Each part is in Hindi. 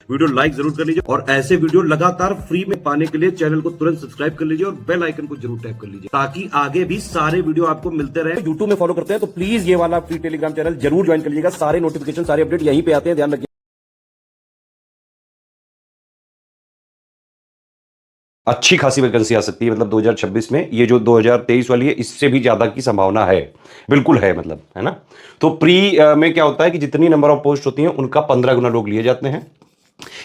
वीडियो लाइक जरूर कर लीजिए और ऐसे वीडियो लगातार फ्री में पाने के लिए चैनल को तुरंत सब्सक्राइब कर लीजिए और बेल आइकन को जरूर टैप कर लीजिए ताकि आगे भी सारे वीडियो आपको मिलते रहे। यूट्यूब में फॉलो करते हैं तो प्लीज ये वाला फ्री टेलीग्राम चैनल जरूर ज्वाइन कर लीजिएगा। सारे नोटिफिकेशन सारे अपडेट यहीं पे आते हैं, ध्यान रखिए। अच्छी खासी वैकेंसी आ सकती है, मतलब 2026 में। ये जो 2023 वाली है इससे भी ज्यादा की संभावना है, बिल्कुल है, मतलब है ना। तो प्री में क्या होता है कि जितनी नंबर ऑफ पोस्ट होती हैं उनका 15 गुना लोग लिए जाते हैं।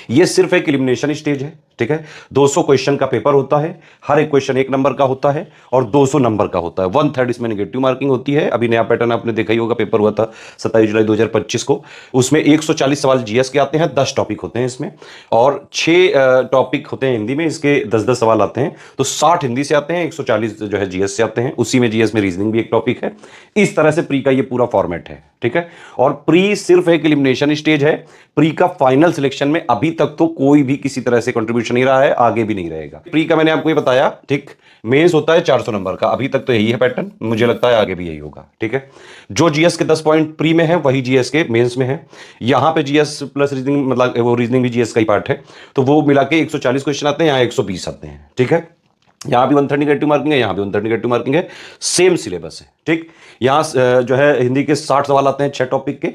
ये सिर्फ एक एलिमिनेशन स्टेज है, ठीक है। 200 क्वेश्चन का पेपर होता है, हर एक क्वेश्चन 1 नंबर का होता है और 200 नंबर का होता है। 1/3 इसमें नेगेटिव मार्किंग होती है। अभी नया पैटर्न आपने देखा ही होगा, पेपर हुआ था 27 जुलाई 2025 को। उसमें 140 सवाल जीएस के आते हैं, 10 टॉपिक होते हैं इसमें और 6 टॉपिक होते हैं हिंदी में, इसके 10-10 सवाल आते हैं। तो 60 हिंदी से आते हैं, 140 जो है जीएस से आते हैं। उसी में जीएस में रीजनिंग भी एक टॉपिक है। इस तरह से प्री का ये पूरा फॉर्मेट है, ठीक है। और प्री सिर्फ एक एलिमिनेशन स्टेज है। प्री का फाइनल सिलेक्शन में अभी तक तो कोई भी किसी तरह से कंट्रीब्यूशन नहीं रहा है, आगे भी नहीं रहेगा। प्री का मैंने आपको ये बताया, ठीक। मेंस होता है 400 नंबर का, अभी तक तो यही है पैटर्न, मुझे लगता है आगे भी यही होगा, ठीक है। जो जीएस के 10 पॉइंट प्री में है वही जीएस के मेंस में है। यहां पे जीएस प्लस रीजनिंग, मतलब वो रीजनिंग भी जीएस का ही पार्ट है, तो वो मिला के 140 क्वेश्चन आते हैं, यहां 120 आते हैं, ठीक है। यहां भी 130 नेगेटिव मार्किंग है, यहां भी 130 नेगेटिव मार्किंग है, सेम सिलेबस है, ठीक। यहां जो है हिंदी के 60 सवाल आते हैं 6 टॉपिक के।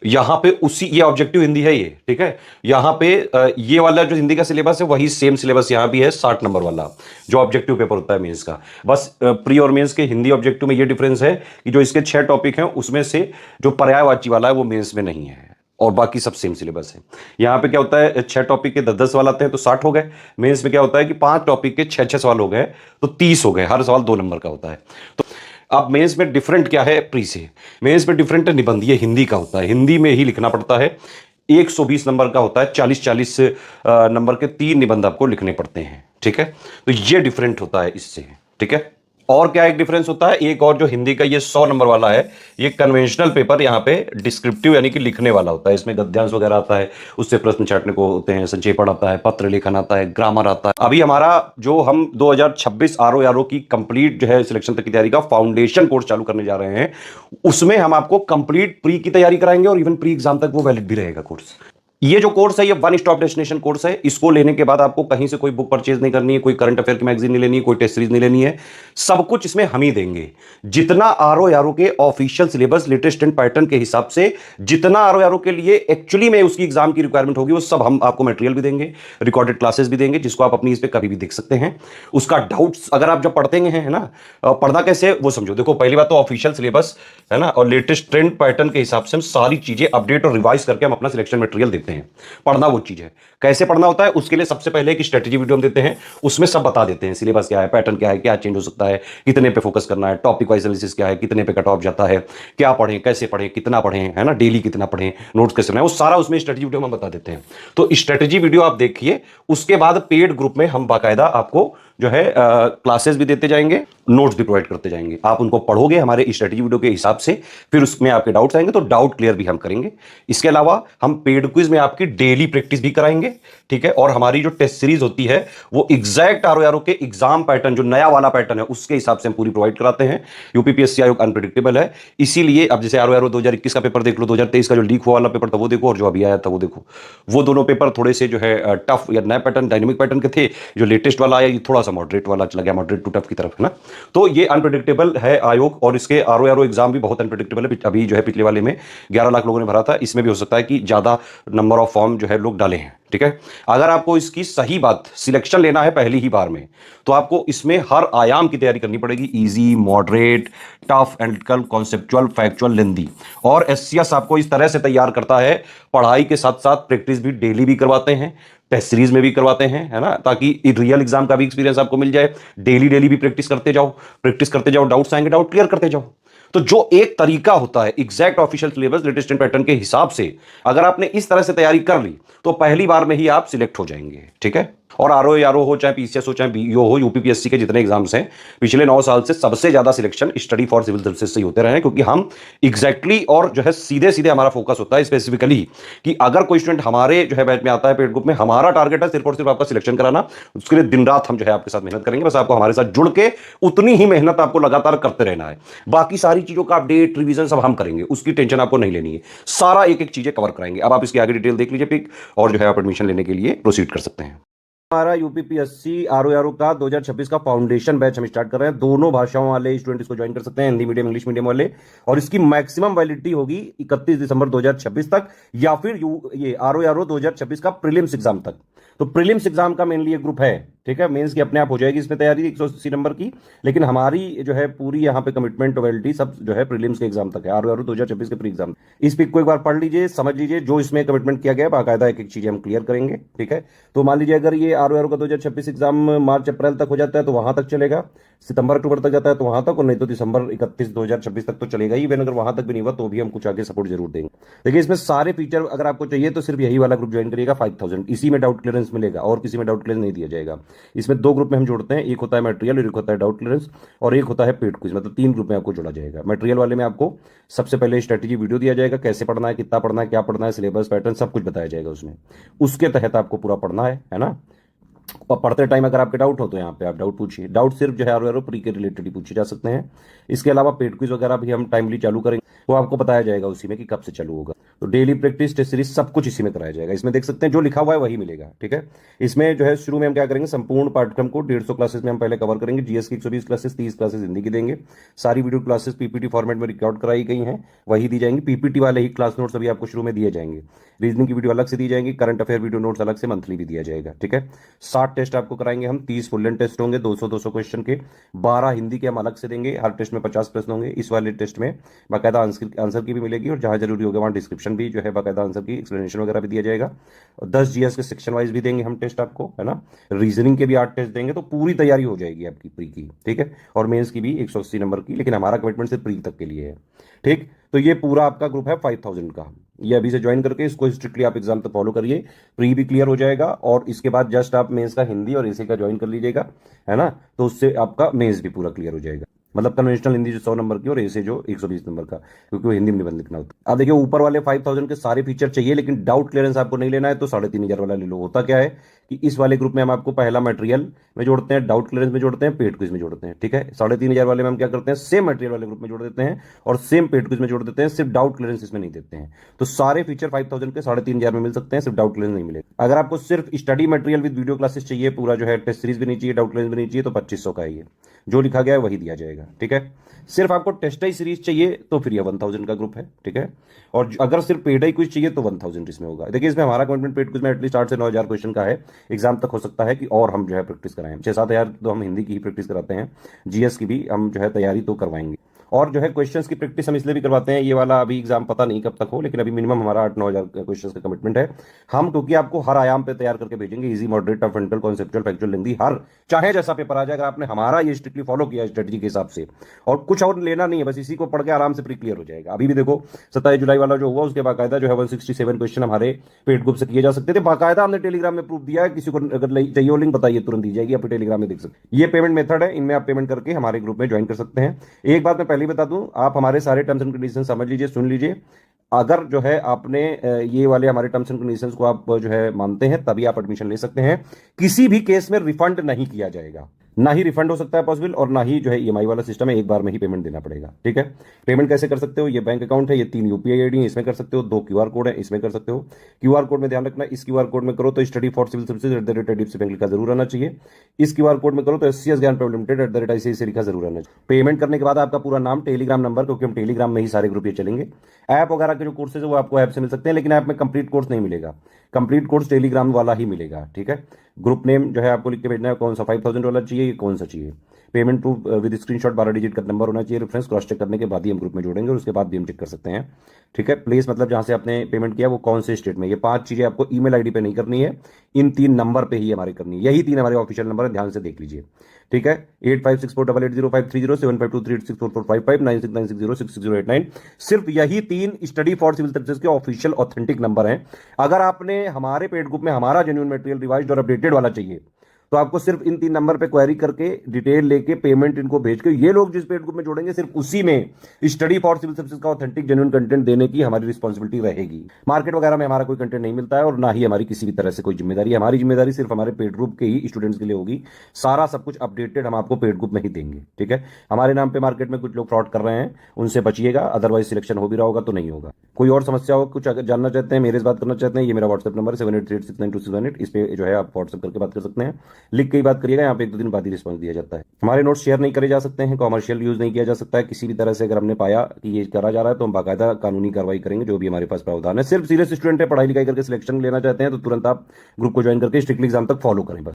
यहां पे उसी, ये ऑब्जेक्टिव हिंदी है ये, ठीक है। यहां पे ये वाला जो हिंदी का सिलेबस है वही सेम सिलेबस यहां भी है, 60 नंबर वाला जो ऑब्जेक्टिव पेपर होता है मेंस का। बस प्री और मेंस के हिंदी ऑब्जेक्टिव में ये डिफरेंस है कि जो इसके 6 टॉपिक हैं उसमें से जो पर्यायवाची वाला है वो मेंस में नहीं है और बाकी सब सेम सिलेबस है। यहां पे क्या होता है, 6 टॉपिक के 10-10 सवाल आते हैं तो 60 हो गए। मेंस में क्या होता है कि 5 टॉपिक के 6-6 सवाल हो गए तो 30 हो गए, हर सवाल 2 नंबर का होता है। तो अब मेंस में डिफरेंट क्या है प्री से? मेंस में डिफरेंट है निबंध, ये हिंदी का होता है, हिंदी में ही लिखना पड़ता है। 120 नंबर का होता है, 40-40 नंबर के 3 निबंध आपको लिखने पड़ते हैं, ठीक है। तो ये डिफरेंट होता है इससे, ठीक है। और क्या एक डिफरेंस होता है, एक और जो हिंदी का ये 100 नंबर वाला है, ये कन्वेंशनल पेपर यहाँ पे डिस्क्रिप्टिव यानी कि लिखने वाला होता है। इसमें गद्यांश वगैरह आता है, उससे प्रश्न छाटने को होते हैं, संक्षेपण आता है, पत्र लेखन आता है, ग्रामर आता है। अभी हमारा जो हम 2026 आरओ की कंप्लीट जो है सिलेक्शन तक की तैयारी का फाउंडेशन कोर्स चालू करने जा रहे हैं, उसमें हम आपको कंप्लीट प्री की तैयारी कराएंगे और इवन प्री एग्जाम तक वो वैलिड भी रहेगा कोर्स। ये जो कोर्स है ये 1 स्टॉप डेस्टिनेशन कोर्स है। इसको लेने के बाद आपको कहीं से कोई बुक परचेज नहीं करनी है, कोई करंट अफेयर की मैगजीन नहीं लेनी है, कोई टेस्ट सीरीज नहीं लेनी है, सब कुछ इसमें हम ही देंगे। जितना आरओ के official syllabus latest and pattern के हिसाब से जितना आरओ के लिए एक्चुअली में उसकी एग्जाम की रिक्वायरमेंट होगी वो सब हम आपको मटेरियल भी देंगे, रिकॉर्डेड क्लासेस भी देंगे, जिसको आप अपनी इस पे कभी भी देख सकते हैं। उसका डाउट्स अगर आप जब पढ़ते हैं, है ना, पढ़ना कैसे वो समझो। देखो पहली बात तो ऑफिशियल सिलेबस है ना और लेटेस्ट ट्रेंड पैटर्न के हिसाब से हम सारी चीजें अपडेट और रिवाइज करके हम अपना सिलेक्शन मटेरियल देते हैं। पढ़ना वो चीज है, कैसे पढ़ना होता है उसके लिए सबसे पहले एक स्ट्रेटेजी वीडियो हम देते हैं, उसमें सब बता देते हैं, सिलेबस क्या है, पैटर्न क्या है, क्या चेंज हो सकता है, कितने पे फोकस करना है, टॉपिक वाइज एनालिसिस क्या है, कितने पे कट ऑफ जाता है, क्या पढ़ें, कैसे पढ़ें, कितना पढ़ें, है ना, डेली कितना पढ़ें, नोट्स कैसे बनाएं, वो सारा उसमें स्ट्रेटेजी वीडियो में बता देते हैं। तो स्ट्रेटेजी वीडियो आप देखिए, उसके बाद पेड ग्रुप में हम बाकायदा आपको जो है क्लासेस भी देते जाएंगे, नोट्स भी प्रोवाइड करते जाएंगे। आप उनको पढ़ोगे हमारे स्ट्रेटेजी वीडियो के हिसाब से, फिर उसमें आपके डाउट्स आएंगे तो डाउट क्लियर भी हम करेंगे। इसके अलावा हम पेड क्विज में आपकी डेली प्रैक्टिस भी कराएंगे, ठीक है। और हमारी जो टेस्ट सीरीज होती है वो एग्जैक्ट आरओ के एग्जाम पैटर्न, जो नया वाला पैटर्न है उसके हिसाब से हम पूरी प्रोवाइड कराते हैं। यूपीपीएससी आयोग अनप्रेडिक्टेबल है, इसीलिए अब जैसे आरओ 2021 का पेपर देख लो, 2023 का जो लीक हुआ वाला पेपर था वो देखो, और जो अभी आया था वो देखो। वो दोनों पेपर थोड़े से जो है टफ या नया पैटर्न, डायनेमिक पैटर्न के थे। जो लेटेस्ट वाला आया ये थोड़ा सा मॉडरेट वाला चला गया, मॉडरेट टू टफ की तरफ, है ना। तो ये अनप्रेडिक्टेबल है आयोग, और इसके आरओ एग्जाम भी बहुत अनप्रेडिक्टेबल है। अभी जो है पिछले वाले में 11 लाख लोगों ने भरा था, इसमें भी हो सकता है कि ज्यादा नंबर ऑफ फॉर्म जो है लोग डाले हैं, ठीक है। अगर आपको इसकी सही बात सिलेक्शन लेना है पहली ही बार में, तो आपको इसमें हर आयाम की तैयारी करनी पड़ेगी, easy, moderate, tough, analytical, conceptual, factual, lengthy. और एससीएस आपको इस तरह से तैयार करता है, पढ़ाई के साथ साथ प्रैक्टिस भी डेली भी करवाते हैं, टेस्ट सीरीज में भी करवाते हैं, है ना, ताकि रियल एग्जाम का भी एक्सपीरियंस आपको मिल जाए। डेली डेली भी प्रैक्टिस करते जाओ, डाउट्स आएंगे डाउट क्लियर करते जाओ। तो जो एक तरीका होता है exact official syllabus latest pattern के हिसाब से, अगर आपने इस तरह से तैयारी कर ली तो पहली बार में ही आप सिलेक्ट हो जाएंगे, ठीक है। और आरओ हो चाहे पीसीएस हो चाहे बीईओ हो, यूपीपीएससी के जितने एग्जाम्स हैं पिछले 9 साल से सबसे ज्यादा selection study for civil services से ही होते रहे हैं, क्योंकि हम एग्जैक्टली और जो है सीधे सीधे हमारा फोकस होता है स्पेसिफिकली कि अगर कोई स्टूडेंट हमारे जो है बैच में आता है पेड ग्रुप में, हमारा टारगेट है सिर्फ और सिर्फ आपका सिलेक्शन कराना। उसके लिए दिन रात हम जो है आपके साथ मेहनत करेंगे, बस आपको हमारे साथ जुड़ के उतनी ही मेहनत आपको लगातार करते रहना है। बाकी सारी चीजों का अपडेट रिवीजन सब हम करेंगे, उसकी टेंशन आपको नहीं लेनी है, सारा एक एक चीजें कवर कराएंगे। अब आप इसकी आगे डिटेल देख लीजिए पिक, और जो है आप एडमिशन लेने के लिए प्रोसीड कर सकते हैं। हमारा यूपीपीएससी आरओ का 2026 का फाउंडेशन बैच हम स्टार्ट कर रहे हैं। दोनों भाषाओं वाले स्टूडेंट इसको ज्वाइन कर सकते हैं, हिंदी मीडियम इंग्लिश मीडियम वाले, और इसकी मैक्सिमम वैलिडिटी होगी 31 दिसंबर 2026 तक, या फिर ये आरओ 2026 का प्रीलिम्स एग्जाम तक। तो प्रीलिम्स एग्जाम का मेनली एक ग्रुप है, ठीक है। मेंस की अपने आप हो जाएगी इसमें तैयारी 180 नंबर की, लेकिन हमारी जो है पूरी यहाँ पे कमिटमेंट वैलिडिटी सब जो है प्रीलिम्स के एग्जाम तक है, आरओ 2026 के प्री एग्जाम। इस पिक को एक बार पढ़ लीजिए, समझ लीजिए, जो इसमें कमिटमेंट किया गया है बाकायदा एक एक चीजें हम क्लियर करेंगे, ठीक है। तो मान लीजिए अगर ये आरओ का 2026 एग्जाम मार्च अप्रैल तक हो जाता है तो वहां तक चलेगा, सितंबर अक्टूबर तक जाता है तो वहां तक, और नहीं तो दिसंबर 31 2026 तक तो चलेगा ही। अगर वहां तक भी नहीं हुआ तो भी हम कुछ आगे सपोर्ट जरूर देंगे। देखिए इसमें सारे फीचर अगर आपको चाहिए तो सिर्फ यही वाला ग्रुप ज्वाइन करिएगा 5000, इसी में डाउट क्लियरेंस मिलेगा और किसी में डाउट क्लियरेंस नहीं दिया जाएगा। इसमें दो ग्रुप में हम जोड़ते हैं, एक होता है मटेरियल और एक होता है डाउट क्लियरेंस, और एक होता है पेड क्विज, मतलब 3 ग्रुप में आपको जोड़ा जाएगा। मटेरियल वाले में आपको सबसे पहले स्ट्रेटेजी वीडियो दिया जाएगा, कैसे पढ़ना है, कितना पढ़ना है, क्या पढ़ना है, सिलेबस पैटर्न सब कुछ बताया जाएगा उसमें, उसके तहत आपको पूरा पढ़ना है ना। और पढ़ते टाइम अगर आपके डाउट हो तो यहाँ पे आप डाउट पूछिए, डाउट सिर्फ जो है आरओ प्री के रिलेटेड ही पूछे जा सकते हैं। इसके अलावा पेड क्विज वगैरह भी हम टाइमली चालू करेंगे, वो आपको बताया जाएगा उसी में कि कब से चालू होगा। तो डेली प्रैक्टिस टेस्ट सीरीज सब कुछ इसी में कराया जाएगा। इसमें देख सकते हैं जो लिखा हुआ है वही मिलेगा, ठीक है। इसमें जो है शुरू में हम क्या करेंगे, संपूर्ण पाठ्यक्रम को 150 क्लासेस में हम पहले कवर करेंगे। जीएस की 120 क्लासेस, 30 क्लासेस हिंदी की देंगे। सारी वीडियो क्लासेस पीपीटी फॉर्मेट में रिकॉर्ड कराई गई हैं, वही दी जाएंगी। पीपीटी वाले ही क्लास नोट्स अभी आपको शुरू में दिए जाएंगे। रीजनिंग की वीडियो अलग से दी जाएंगी, करंट अफेयर वीडियो नोट्स अलग से मंथली भी दिया जाएगा, ठीक है। 60 टेस्ट आपको कराएंगे हम, 30 फुल लेंथ टेस्ट होंगे 200 क्वेश्चन के, 12 हिंदी के हम अलग से देंगे। हर टेस्ट में 50 प्रश्न होंगे। इस वाले टेस्ट में बाकायदा आंसर की भी मिलेगी, और जहां जरूरी होगा वहां डिस्क्रिप्शन भी जो है बाकायदा आंसर की एक्सप्लेनेशन वगैरह भी दिया जाएगा। और 10 जीएस के सेक्शन वाइज भी देंगे हम टेस्ट आपको, है ना। रीजनिंग के भी 8 टेस्ट देंगे, तो पूरी तैयारी हो जाएगी आपकी प्री की, ठीक है। और मेंस की भी 180 नंबर की, लेकिन हमारा कमिटमेंट सिर्फ प्री तक के लिए है, ठीक। तो ये पूरा आपका ग्रुप है 5000 का, ये अभी से ज्वाइन करके इसको स्ट्रिक्टली आप एग्जाम तक फॉलो करिए, प्री भी क्लियर हो जाएगा, और इसके बाद जस्ट आप मेंस का हिंदी और एसी का ज्वाइन कर लीजिएगा, है ना। तो उससे आपका मेंस भी पूरा क्लियर हो जाएगा, मतलब कन्वेंशनल हिंदी जो 100 नंबर की और ऐसे जो 120 नंबर का, क्योंकि वो हिंदी में निबंध लिखना होता है। अब देखिए ऊपर वाले 5000 के सारे फीचर चाहिए, लेकिन डाउट क्लियरेंस आपको नहीं लेना है तो 3500 वाला ले लो। होता क्या है कि इस वाले ग्रुप में हम आपको पहला मटेरियल में जोड़ते हैं, डाउट क्लियरेंस में जोड़ते हैं, पेड क्विज में जोड़ते हैं, ठीक है। 3500 वाले में हम क्या करते हैं, सेम मटेरियल वाले ग्रुप में जोड़ देते हैं और सेम पेड क्विज में जोड़ देते हैं, सिर्फ डाउट क्लियरेंस इसमें नहीं देते हैं। तो सारे फीचर 5000 के 3500 में मिल सकते हैं, सिर्फ डाउट क्लियरेंस नहीं मिलेगा। अगर आपको सिर्फ study material with video classes चाहिए, पूरा जो है टेस्ट सीरीज भी नहीं चाहिए, डाउट क्लियरेंस भी नहीं चाहिए, तो 2500 का है ये, जो लिखा गया है वही दिया जाएगा, ठीक है। सिर्फ आपको टेस्ट ही सीरीज चाहिए तो फिर ये 1000 का ग्रुप है, ठीक है। और अगर सिर्फ पेड ही क्विज चाहिए तो 1000 इसमें होगा। देखिए इसमें हमारा कमिटमेंट पेड क्विज में एटलीस्ट 8 से 9000 क्वेश्चन का है, एग्जाम तक हो सकता है कि और हम जो है प्रैक्टिस कराएं। 6-7 हज़ार तो हम हिंदी की ही प्रैक्टिस कराते हैं, जीएस की भी हम जो है तैयारी तो करवाएंगे। और जो है क्वेश्चंस की प्रैक्टिस हम इसलिए भी करवाते हैं, ये वाला अभी एग्जाम पता नहीं कब तक हो, लेकिन अभी मिनिमम हमारा 8-9 हज़ार क्वेश्चंस का कमिटमेंट है। हम क्योंकि आपको हर आयाम पे तैयार करके भेजेंगे, easy, moderate, tough, frontal, conceptual, factual, lengthy, हर चाहे जैसा पेपर आ जाए, अगर आपने हमारा ये स्ट्रिक्टली फॉलो किया स्ट्रेटजी के हिसाब से, और कुछ और लेना नहीं है, बस इसी को पढ़ के आराम से प्री क्लियर हो जाएगा। अभी भी देखो 27 जुलाई वाला जो हुआ उसके बाकायदा जो है 167 क्वेश्चन हमारे पेड ग्रुप से किए जा सकते थे, बाकायदा हमने टेलीग्राम में प्रूफ दिया है। किसी को अगर चाहिए हो लिंक बताइए, तुरंत दी जाएगी, आप टेलीग्राम में देख सकते हैं। ये पेमेंट मेथड है, इनमें आप पेमेंट करके हमारे ग्रुप में ज्वाइन कर सकते हैं। एक बात मैं पहले बता दूं, आप हमारे सारे टर्म्स एंड कंडीशन समझ लीजिए, सुन लीजिए। अगर जो है आपने ये वाले हमारे टर्म्स एंड कंडीशंस को आप जो है मानते हैं, तभी आप एडमिशन ले सकते हैं। किसी भी केस में रिफंड नहीं किया जाएगा, ना ही रिफंड हो सकता है पॉसिबल, और ना ही जो है ईएमआई वाला सिस्टम है, एक बार में ही पेमेंट देना पड़ेगा, ठीक है। पेमेंट कैसे कर सकते हो, ये बैंक अकाउंट है, ये 3 यूपीआई आईडी है, इसमें कर सकते हो। 2 क्यूआर कोड है, इसमें कर सकते हो। क्यूआर कोड में ध्यान रखना, इस क्यूआर कोड में करो तो study for civil services bank लिखा जरूर आना चाहिए। इस क्यूआर कोड में करो तो एससीएस ज्ञान प्राइवेट लिमिटेड ICICI लिखा जरूर आना चाहिए। पेमेंट करने के बाद आपका पूरा नाम, टेलीग्राम नंबर, क्योंकि हम टेलीग्राम में ही सारे ग्रुप ये चलेंगे। ऐप वगैरह के जो कोर्सेज है वो आपको ऐप से मिल सकते हैं, लेकिन ऐप में कंप्लीट कोर्स नहीं मिलेगा, कंप्लीट कोर्स टेलीग्राम वाला ही मिलेगा, ठीक है। ग्रुप नेम जो है आपको लिख के भेजना है, कौन सा 5000 वाला चाहिए, कौन सा चाहिए। Payment proof with screenshot 12 digit का नंबर होना चाहिए रेफरेंस, क्रॉस चेक करने के बाद ही हम ग्रुप में जोड़ेंगे और उसके बाद भी हम चेक कर सकते हैं। ठीक है, प्लेस मतलब जहां से आपने पेमेंट किया वो कौन से स्टेट में, ये 5 चीजें आपको ईमेल आईडी पे नहीं करनी है, इन 3 नंबर पे ही हमारी करनी है। यही 3 हमारे ऑफिशियल नंबर है, ध्यान से देख लीजिए। ठीक है, 8564880530, 7523864455, 9696066089। सिर्फ यही 3 स्टडी फॉर सिविल सर्विसेज के ऑफिशियल ऑथेंटिक नंबर हैं। अगर आपने हमारे पेड ग्रुप में हमारा जेन्युइन मटेरियल रिवाइज्ड और अपडेटेड वाला चाहिए तो आपको सिर्फ इन 3 नंबर पे क्वेरी करके डिटेल लेके पेमेंट इनको भेज के, ये लोग जिस पेड ग्रुप में जोड़ेंगे सिर्फ उसी में स्टडी फॉर सिविल सर्विसेज का ऑथेंटिक जेन्युइन कंटेंट देने की हमारी रिस्पॉन्सिबिलिटी रहेगी। मार्केट वगैरह में हमारा कोई कंटेंट नहीं मिलता है और ना ही हमारी किसी भी तरह से कोई जिम्मेदारी है। हमारी जिम्मेदारी सिर्फ हमारे पेड ग्रुप के ही स्टूडेंट्स के लिए होगी। सारा सब कुछ अपडेटेड हम आपको पेड ग्रुप में ही देंगे। ठीक है, हमारे नाम पे मार्केट में कुछ लोग फ्रॉड कर रहे हैं, उनसे बचिएगा, अदरवाइज सिलेक्शन हो भी रहा होगा तो नहीं होगा। कोई और समस्या हो, कुछ अगर जानना चाहते हैं, मेरे से बात करना चाहते हैं, ये मेरा व्हाट्सएप नंबर है 7838692618, इस पे जो है आप व्हाट्सएप करके बात कर सकते हैं। लिख के ही बात करिएगा, यहाँ पे 1-2 दिन बाद ही रिस्पॉन्स दिया जाता है। हमारे नोट्स शेयर नहीं करे जा सकते हैं, कॉमर्शियल यूज नहीं किया जा सकता है किसी भी तरह से। अगर हमने पाया कि ये करा जा रहा है तो हम बाकायदा कानूनी कार्रवाई करेंगे, जो भी हमारे पास प्रावधान है। सिर्फ सीरियस स्टूडेंट है, पढ़ाई लिखाई करके सिलेक्शन लेना चाहते हैं तो तुरंत आप ग्रुप को ज्वाइन करके स्ट्रिक्टली एग्जाम तक फॉलो करें बस।